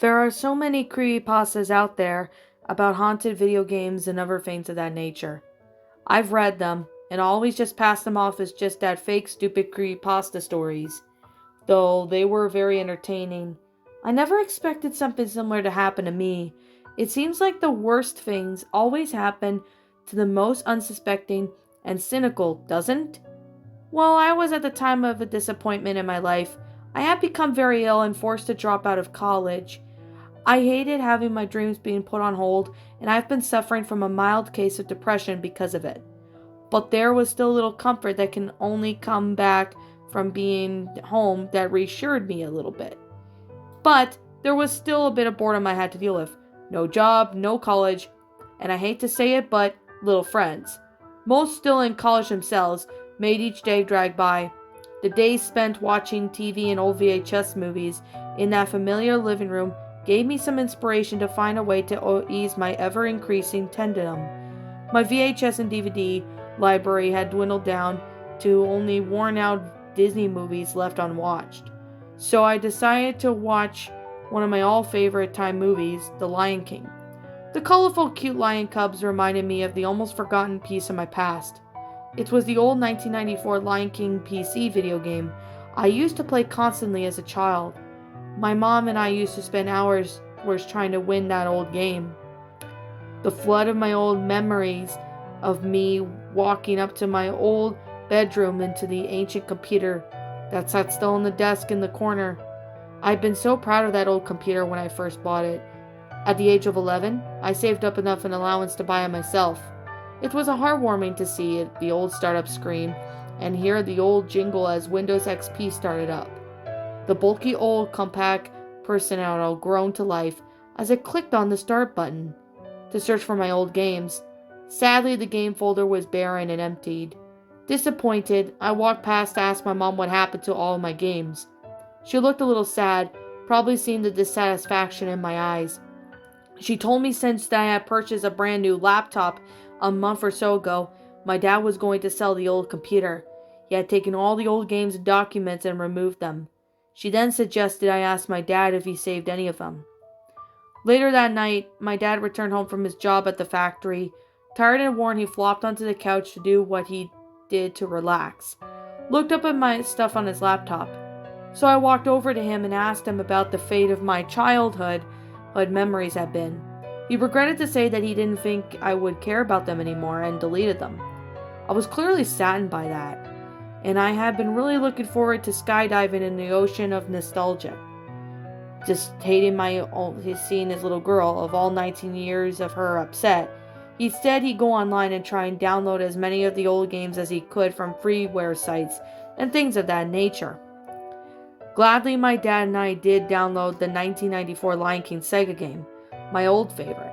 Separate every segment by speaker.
Speaker 1: There are so many creepypastas out there about haunted video games and other things of that nature. I've read them, and always just pass them off as just that fake stupid creepypasta stories, though they were very entertaining. I never expected something similar to happen to me. It seems like the worst things always happen to the most unsuspecting and cynical, doesn't? Well, I was at the time of a disappointment in my life. I had become very ill and forced to drop out of college. I hated having my dreams being put on hold, and I've been suffering from a mild case of depression because of it. But there was still a little comfort that can only come back from being home that reassured me a little bit. But there was still a bit of boredom I had to deal with. No job, no college, and I hate to say it, but little friends. Most still in college themselves, made each day drag by. The days spent watching TV and old VHS movies in that familiar living room gave me some inspiration to find a way to ease my ever-increasing tedium. My VHS and DVD library had dwindled down to only worn-out Disney movies left unwatched. So I decided to watch one of my all-favorite time movies, The Lion King. The colorful, cute lion cubs reminded me of the almost forgotten piece of my past. It was the old 1994 Lion King PC video game I used to play constantly as a child. My mom and I used to spend hours trying to win that old game. The flood of my old memories of me walking up to my old bedroom into the ancient computer that sat still on the desk in the corner. I'd been so proud of that old computer when I first bought it. At the age of 11, I saved up enough an allowance to buy it myself. It was heartwarming to see the old startup screen and hear the old jingle as Windows XP started up. The bulky old compact personnel groaned to life as I clicked on the start button to search for my old games. Sadly, the game folder was barren and emptied. Disappointed, I walked past to ask my mom what happened to all of my games. She looked a little sad, probably seeing the dissatisfaction in my eyes. She told me since I had purchased a brand new laptop a month or so ago, my dad was going to sell the old computer. He had taken all the old games and documents and removed them. She then suggested I ask my dad if he saved any of them. Later that night, my dad returned home from his job at the factory. Tired and worn, he flopped onto the couch to do what he did to relax. Looked up at my stuff on his laptop. So I walked over to him and asked him about the fate of my childhood memories had been. He regretted to say that he didn't think I would care about them anymore and deleted them. I was clearly saddened by that, and I had been really looking forward to skydiving in the ocean of nostalgia. Just hating seeing his little girl of all 19 years of her upset. Instead, he'd go online and try and download as many of the old games as he could from freeware sites and things of that nature. Gladly, my dad and I did download the 1994 Lion King Sega game, my old favorite.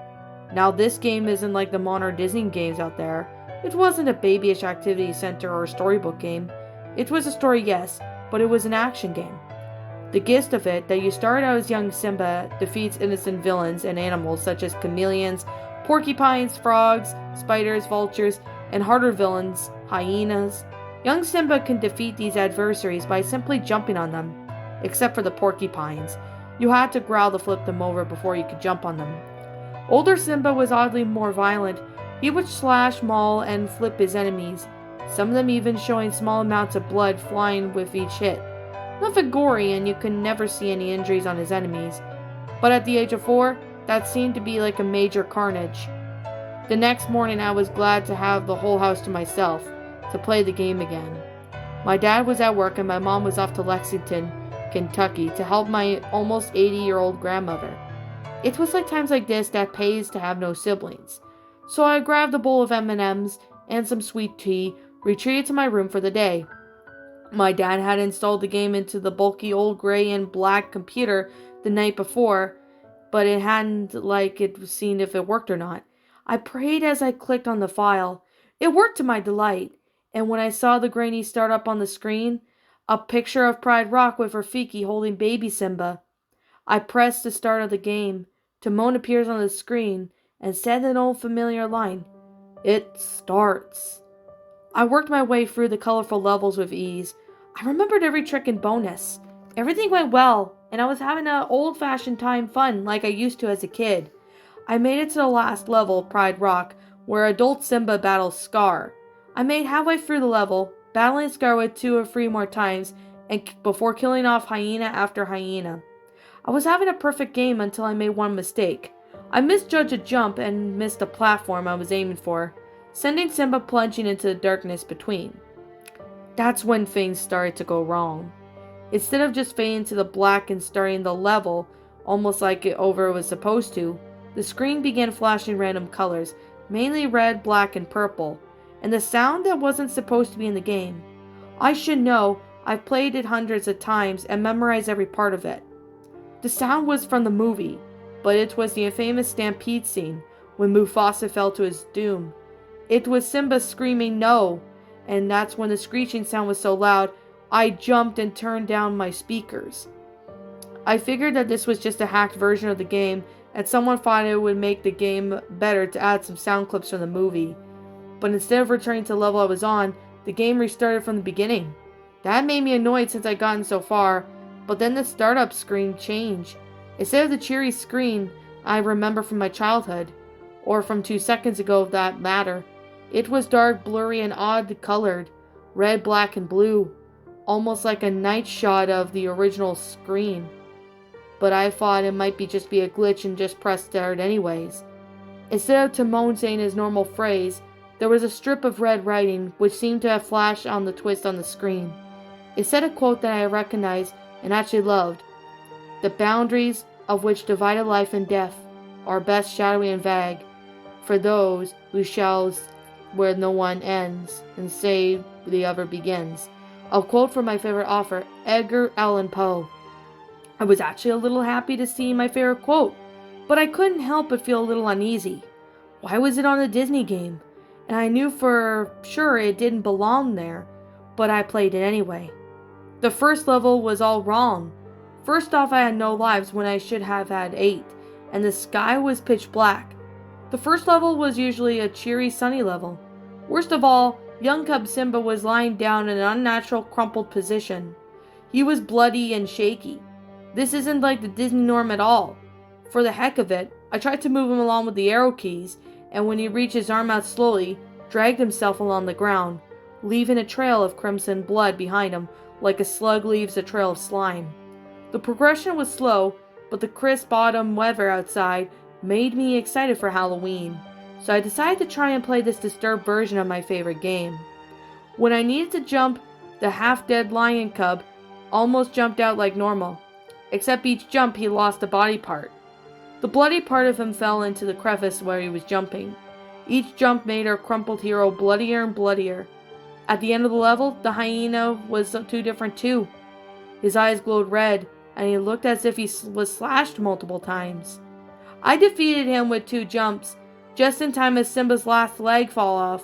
Speaker 1: Now, this game isn't like the modern Disney games out there. It wasn't a babyish activity center or storybook game. It was a story, yes, but it was an action game. The gist of it, that you start out as young Simba, defeats innocent villains and animals such as chameleons, porcupines, frogs, spiders, vultures, and harder villains, hyenas. Young Simba can defeat these adversaries by simply jumping on them, except for the porcupines. You had to growl to flip them over before you could jump on them. Older Simba was oddly more violent. He would slash, maul, and flip his enemies, some of them even showing small amounts of blood flying with each hit. Nothing gory, and you could never see any injuries on his enemies. But at the age of 4, that seemed to be like a major carnage. The next morning I was glad to have the whole house to myself, to play the game again. My dad was at work and my mom was off to Lexington, Kentucky, to help my almost 80-year-old grandmother. It was like times like this that pays to have no siblings. So I grabbed a bowl of M&Ms and some sweet tea, retreated to my room for the day. My dad had installed the game into the bulky old gray and black computer the night before, but it hadn't seen if it worked or not. I prayed as I clicked on the file. It worked to my delight, and when I saw the grainy start up on the screen, a picture of Pride Rock with Rafiki holding baby Simba, I pressed the start of the game. Timon appears on the screen and said an old familiar line, "It starts." I worked my way through the colorful levels with ease. I remembered every trick and bonus. Everything went well, and I was having an old-fashioned time fun like I used to as a kid. I made it to the last level, Pride Rock, where adult Simba battles Scar. I made halfway through the level, battling Scar with 2 or 3 more times, and before killing off hyena after hyena. I was having a perfect game until I made one mistake. I misjudged a jump and missed the platform I was aiming for, sending Simba plunging into the darkness between. That's when things started to go wrong. Instead of just fading to the black and starting the level, almost like it was supposed to, the screen began flashing random colors, mainly red, black, and purple, and the sound that wasn't supposed to be in the game. I should know, I've played it hundreds of times and memorized every part of it. The sound was from the movie, but it was the infamous stampede scene when Mufasa fell to his doom. It was Simba screaming no, and that's when the screeching sound was so loud, I jumped and turned down my speakers. I figured that this was just a hacked version of the game, and someone thought it would make the game better to add some sound clips from the movie. But instead of returning to the level I was on, the game restarted from the beginning. That made me annoyed since I'd gotten so far, but then the startup screen changed. Instead of the cheery screen I remember from my childhood, or from 2 seconds ago of that matter, it was dark, blurry, and odd colored, red, black, and blue, almost like a night shot of the original screen. But I thought it might just be a glitch and just pressed start anyways. Instead of Timon saying his normal phrase, there was a strip of red writing which seemed to have flashed on the twist on the screen. It said a quote that I recognized and actually loved. The boundaries of which divided life and death are best shadowy and vague, for those who shall where no one ends and say the other begins. A quote from my favorite author, Edgar Allan Poe. I was actually a little happy to see my favorite quote, but I couldn't help but feel a little uneasy. Why was it on a Disney game? And I knew for sure it didn't belong there, but I played it anyway. The first level was all wrong. First off, I had no lives when I should have had 8, and the sky was pitch black. The first level was usually a cheery, sunny level. Worst of all, young cub Simba was lying down in an unnatural, crumpled position. He was bloody and shaky. This isn't like the Disney norm at all. For the heck of it, I tried to move him along with the arrow keys, and when he reached his arm out slowly, dragged himself along the ground, leaving a trail of crimson blood behind him like a slug leaves a trail of slime. The progression was slow, but the crisp autumn weather outside made me excited for Halloween, so I decided to try and play this disturbed version of my favorite game. When I needed to jump, the half-dead lion cub almost jumped out like normal, except each jump he lost a body part. The bloody part of him fell into the crevice where he was jumping. Each jump made our crumpled hero bloodier and bloodier. At the end of the level, the hyena was too different too. His eyes glowed red, and he looked as if he was slashed multiple times. I defeated him with 2 jumps, just in time as Simba's last leg fall off.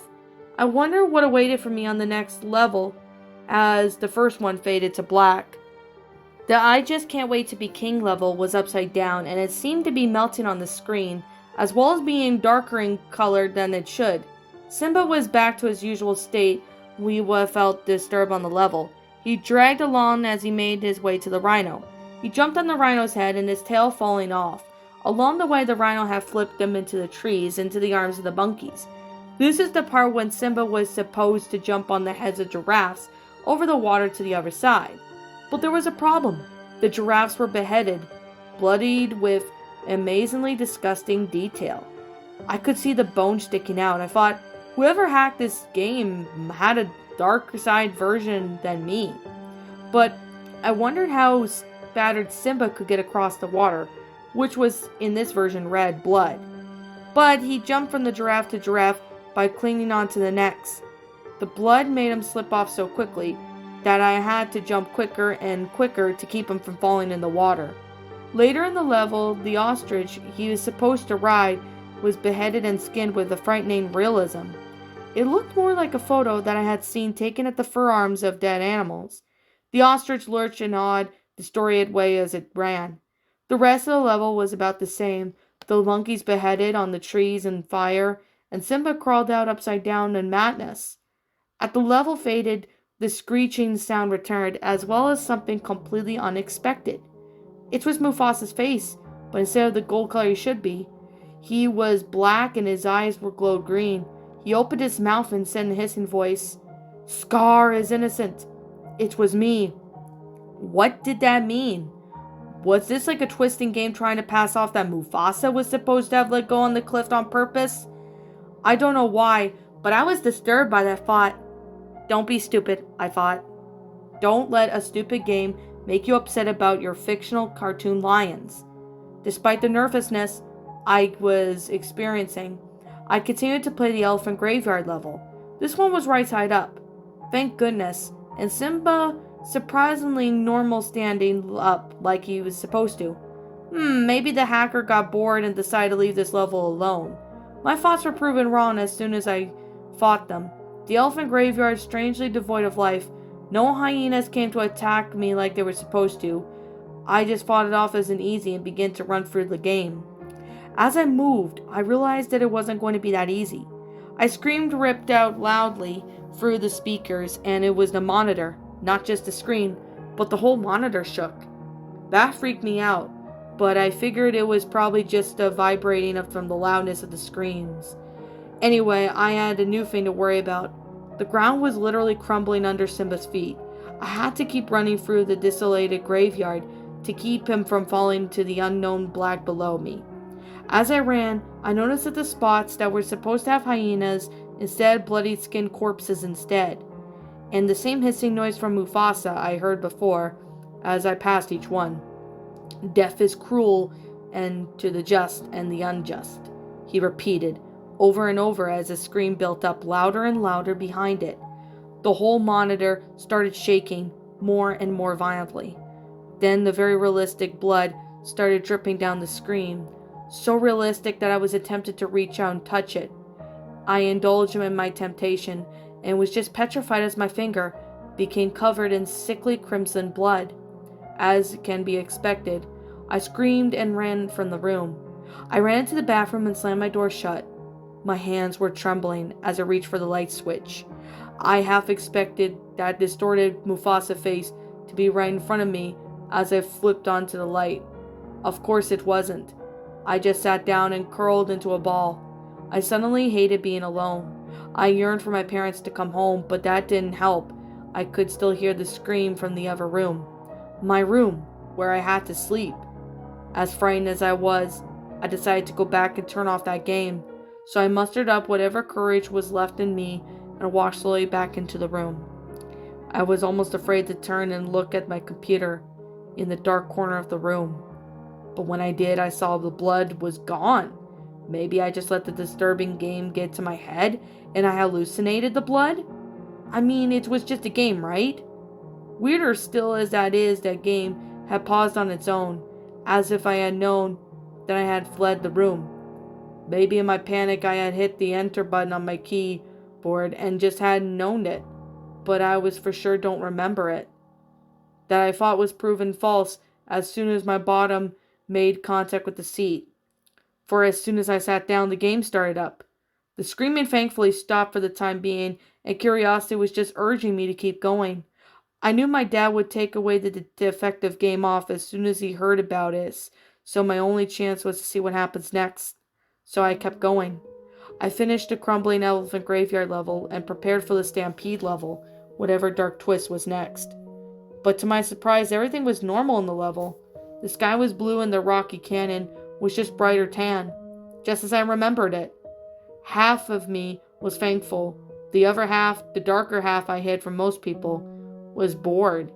Speaker 1: I wonder what awaited for me on the next level, as the first one faded to black. The I Just Can't Wait to Be King level was upside down, and it seemed to be melting on the screen, as well as being darker in color than it should. Simba was back to his usual state. We felt disturbed on the level. He dragged along as he made his way to the rhino. He jumped on the rhino's head and his tail falling off. Along the way, the rhino had flipped him into the trees, into the arms of the monkeys. This is the part when Simba was supposed to jump on the heads of giraffes over the water to the other side. But there was a problem. The giraffes were beheaded, bloodied with amazingly disgusting detail. I could see the bone sticking out. I thought, whoever hacked this game had a darker side version than me. But I wondered how battered Simba could get across the water, which was, in this version, red blood. But he jumped from the giraffe to giraffe by clinging onto the necks. The blood made him slip off so quickly that I had to jump quicker and quicker to keep him from falling in the water. Later in the level, the ostrich he was supposed to ride was beheaded and skinned with a frightening realism. It looked more like a photo that I had seen taken at the forearms of dead animals. The ostrich lurched in an odd, distorted way as it ran. The rest of the level was about the same, the monkeys beheaded on the trees in fire, and Simba crawled out upside down in madness. As the level faded, the screeching sound returned, as well as something completely unexpected. It was Mufasa's face, but instead of the gold color he should be, he was black and his eyes were glowed green. He opened his mouth and said in a hissing voice, "Scar is innocent." It was me. What did that mean? Was this like a twisting game trying to pass off that Mufasa was supposed to have let go on the cliff on purpose? I don't know why, but I was disturbed by that thought. Don't be stupid, I thought. Don't let a stupid game make you upset about your fictional cartoon lions. Despite the nervousness I was experiencing, I continued to play the elephant graveyard level. This one was right side up. Thank goodness. And Simba surprisingly normal standing up like he was supposed to. Maybe the hacker got bored and decided to leave this level alone. My thoughts were proven wrong as soon as I fought them. The elephant graveyard strangely devoid of life. No hyenas came to attack me like they were supposed to. I just fought it off as an easy and began to run through the game. As I moved, I realized that it wasn't going to be that easy. I screamed, ripped out loudly through the speakers, and it was the monitor, not just the screen, but the whole monitor shook. That freaked me out, but I figured it was probably just a vibrating from the loudness of the screams. Anyway, I had a new thing to worry about. The ground was literally crumbling under Simba's feet. I had to keep running through the desolated graveyard to keep him from falling to the unknown black below me. As I ran, I noticed that the spots that were supposed to have hyenas instead bloodied skinned corpses instead, and the same hissing noise from Mufasa I heard before as I passed each one. Death is cruel and to the just and the unjust, he repeated over and over as a scream built up louder and louder behind it. The whole monitor started shaking more and more violently. Then the very realistic blood started dripping down the screen, so realistic that I was tempted to reach out and touch it. I indulged in my temptation and was just petrified as my finger became covered in sickly crimson blood. As can be expected, I screamed and ran from the room. I ran into the bathroom and slammed my door shut. My hands were trembling as I reached for the light switch. I half expected that distorted Mufasa face to be right in front of me as I flipped onto the light. Of course it wasn't. I just sat down and curled into a ball. I suddenly hated being alone. I yearned for my parents to come home, but that didn't help. I could still hear the scream from the other room. My room, where I had to sleep. As frightened as I was, I decided to go back and turn off that game. So I mustered up whatever courage was left in me and walked slowly back into the room. I was almost afraid to turn and look at my computer in the dark corner of the room. But when I did, I saw the blood was gone. Maybe I just let the disturbing game get to my head and I hallucinated the blood? I mean, it was just a game, right? Weirder still as that is, that game had paused on its own, as if I had known that I had fled the room. Maybe in my panic I had hit the enter button on my keyboard and just hadn't known it, but I was for sure don't remember it. That I thought was proven false as soon as my bottom made contact with the seat. For as soon as I sat down, the game started up. The screaming thankfully stopped for the time being, and curiosity was just urging me to keep going. I knew my dad would take away the defective game off as soon as he heard about it, so my only chance was to see what happens next. So I kept going. I finished the crumbling elephant graveyard level and prepared for the stampede level, whatever dark twist was next. But to my surprise, everything was normal in the level. The sky was blue and the rocky canyon was just brighter tan, just as I remembered it. Half of me was thankful. The other half, the darker half I hid from most people, was bored.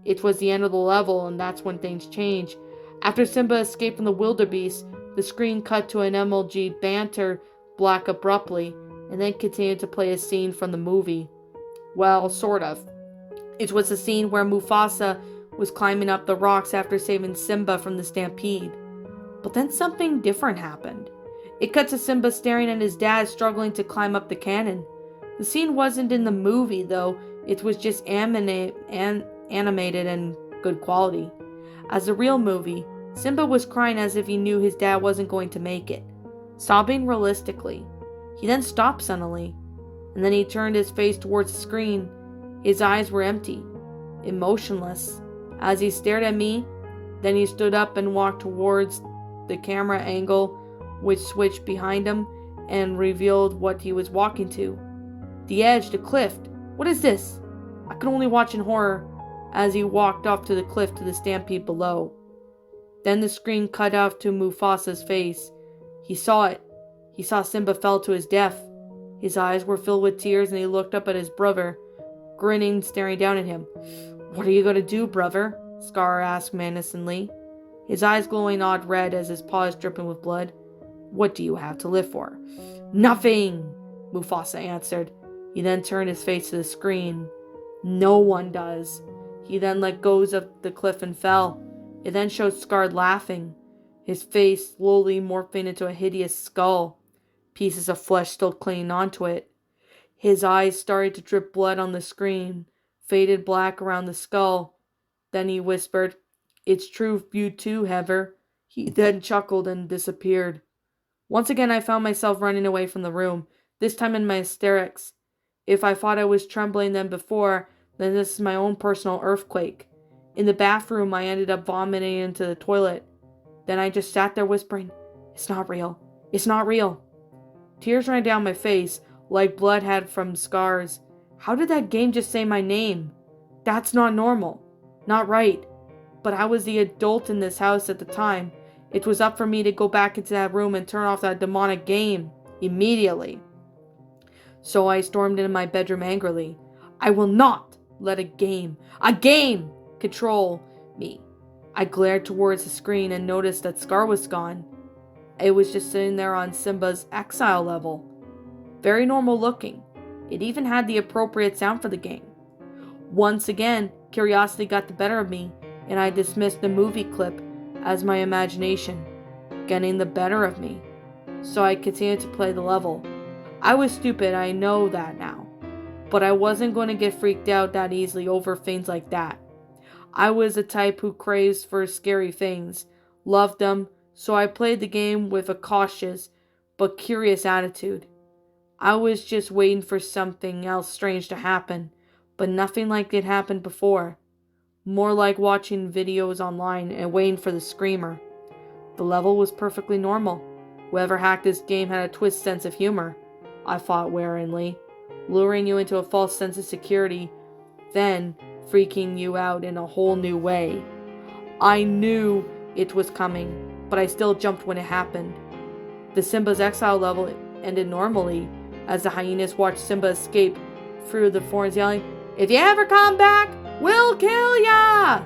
Speaker 1: It was the end of the level, and that's when things change. After Simba escaped from the wildebeest, the screen cut to an MLG banter block abruptly, and then continued to play a scene from the movie. Well, sort of. It was a scene where Mufasa was climbing up the rocks after saving Simba from the stampede. But then something different happened. It cut to Simba staring at his dad struggling to climb up the canyon. The scene wasn't in the movie, though. It was just animated and good quality. As a real movie, Simba was crying as if he knew his dad wasn't going to make it, sobbing realistically. He then stopped suddenly, and then he turned his face towards the screen. His eyes were empty, emotionless. As he stared at me, Then he stood up and walked towards the camera angle, which switched behind him and revealed what he was walking to. The edge, the cliff. What is this? I could only watch in horror as he walked off to the cliff to the stampede below. Then the screen cut off to Mufasa's face. He saw it. He saw Simba fell to his death. His eyes were filled with tears and he looked up at his brother, grinning, staring down at him. "What are you going to do, brother?" Scar asked menacingly, his eyes glowing odd red as his paws dripping with blood. "What do you have to live for?" "Nothing," Mufasa answered. He then turned his face to the screen. "No one does." He then let go of the cliff and fell. It then showed Scar laughing, his face slowly morphing into a hideous skull, pieces of flesh still clinging onto it. His eyes started to drip blood on the screen, faded black around the skull. Then he whispered, "It's true, you too, Heather." He then chuckled and disappeared. Once again I found myself running away from the room, this time in my hysterics. If I thought I was trembling than before, then this is my own personal earthquake. In the bathroom, I ended up vomiting into the toilet. Then I just sat there whispering, "It's not real. It's not real." Tears ran down my face, like blood had from scars. How did that game just say my name? That's not normal. Not right. But I was the adult in this house at the time. It was up for me to go back into that room and turn off that demonic game immediately. So I stormed into my bedroom angrily. I will not let a game control me. I glared towards the screen and noticed that Scar was gone. It was just sitting there on Simba's exile level. Very normal looking. It even had the appropriate sound for the game. Once again, curiosity got the better of me, and I dismissed the movie clip as my imagination getting the better of me. So I continued to play the level. I was stupid, I know that now. But I wasn't going to get freaked out that easily over things like that. I was the type who craves for scary things, loved them, so I played the game with a cautious but curious attitude. I was just waiting for something else strange to happen, but nothing like it happened before. More like watching videos online and waiting for the screamer. The level was perfectly normal. Whoever hacked this game had a twisted sense of humor, I thought warily, luring you into a false sense of security, then freaking you out in a whole new way. I knew it was coming, but I still jumped when it happened. The Simba's exile level ended normally, as the hyenas watched Simba escape through the forest yelling, "If you ever come back, we'll kill ya!"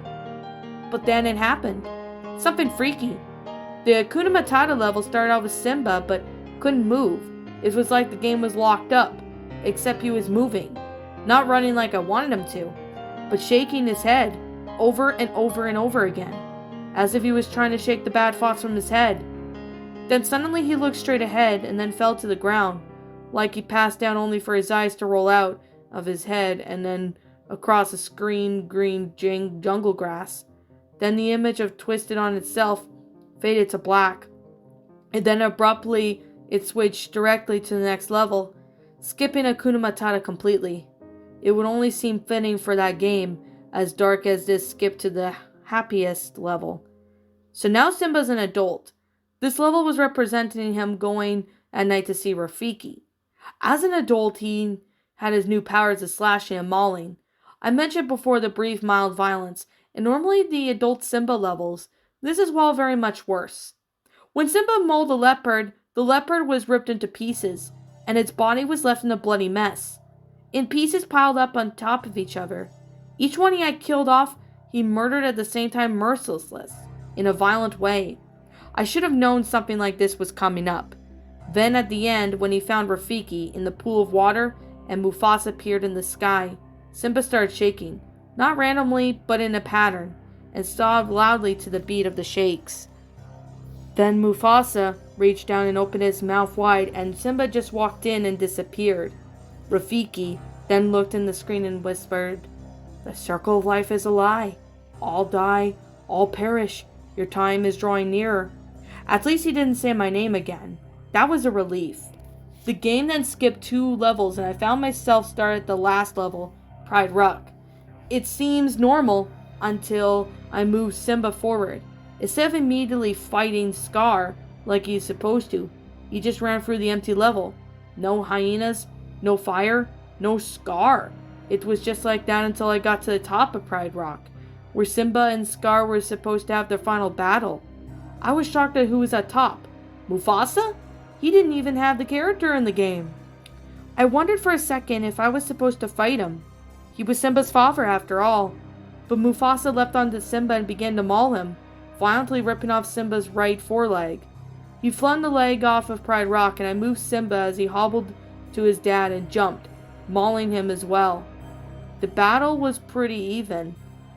Speaker 1: But then it happened. Something freaky. The Hakuna Matata level started out with Simba, but couldn't move. It was like the game was locked up, except he was moving. Not running like I wanted him to, but shaking his head over and over and over again, as if he was trying to shake the bad thoughts from his head. Then suddenly he looked straight ahead and then fell to the ground, like he passed down only for his eyes to roll out of his head and then across the screen green jungle grass. Then the image of twisted on itself faded to black. And then abruptly it switched directly to the next level, skipping Hakuna Matata completely. It would only seem fitting for that game, as dark as this skipped to the happiest level. So now Simba's an adult. This level was representing him going at night to see Rafiki. As an adult, he had his new powers of slashing and mauling. I mentioned before the brief mild violence, and normally the adult Simba levels, this is well very much worse. When Simba mauled a leopard, the leopard was ripped into pieces, and its body was left in a bloody mess, in pieces piled up on top of each other. Each one he had killed off, he murdered at the same time merciless, in a violent way. I should have known something like this was coming up. Then at the end, when he found Rafiki in the pool of water and Mufasa appeared in the sky, Simba started shaking, not randomly but in a pattern, and sobbed loudly to the beat of the shakes. Then Mufasa reached down and opened his mouth wide, and Simba just walked in and disappeared. Rafiki then looked in the screen and whispered, "The circle of life is a lie. All die, all perish. Your time is drawing nearer." At least he didn't say my name again. That was a relief. The game then skipped 2 levels and I found myself start at the last level, Pride Rock. It seems normal, until I moved Simba forward. Instead of immediately fighting Scar like he's supposed to, he just ran through the empty level. No hyenas, no fire, no Scar. It was just like that until I got to the top of Pride Rock, where Simba and Scar were supposed to have their final battle. I was shocked at who was at top. Mufasa? He didn't even have the character in the game. I wondered for a second if I was supposed to fight him. He was Simba's father after all. But Mufasa leapt onto Simba and began to maul him, violently ripping off Simba's right foreleg. He flung the leg off of Pride Rock, and I moved Simba as he hobbled to his dad and jumped, mauling him as well. The battle was pretty even,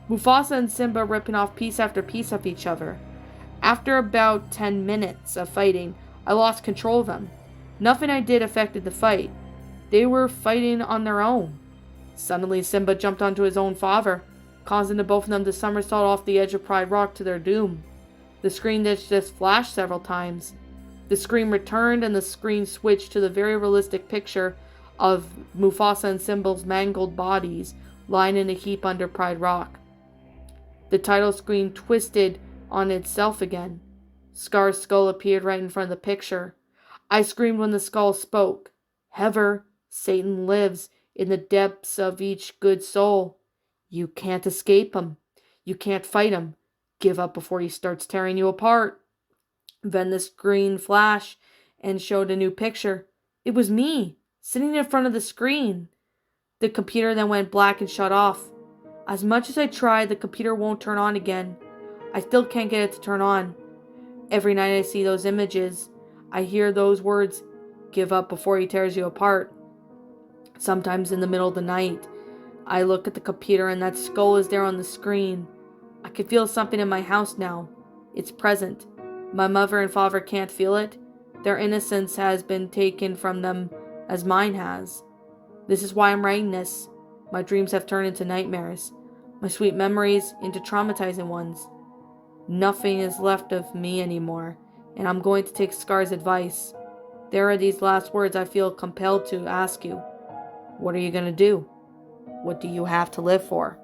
Speaker 1: Mufasa and Simba ripping off piece after piece of each other. After about 10 minutes of fighting, I lost control of them. Nothing I did affected the fight. They were fighting on their own. Suddenly, Simba jumped onto his own father, causing the both of them to somersault off the edge of Pride Rock to their doom. The screen just flashed several times. The screen returned and the screen switched to the very realistic picture of Mufasa and Simba's mangled bodies lying in a heap under Pride Rock. The title screen twisted on itself again. Scar's skull appeared right in front of the picture. I screamed when the skull spoke. Ever, Satan lives in the depths of each good soul. You can't escape him. You can't fight him. Give up before he starts tearing you apart. Then the screen flashed and showed a new picture. It was me, sitting in front of the screen. The computer then went black and shut off. As much as I try, the computer won't turn on again. I still can't get it to turn on. Every night I see those images, I hear those words, give up before he tears you apart. Sometimes in the middle of the night, I look at the computer and that skull is there on the screen. I can feel something in my house now. It's present. My mother and father can't feel it. Their innocence has been taken from them as mine has. This is why I'm writing this. My dreams have turned into nightmares. My sweet memories into traumatizing ones. Nothing is left of me anymore, and I'm going to take Scar's advice. There are these last words I feel compelled to ask you. What are you going to do? What do you have to live for?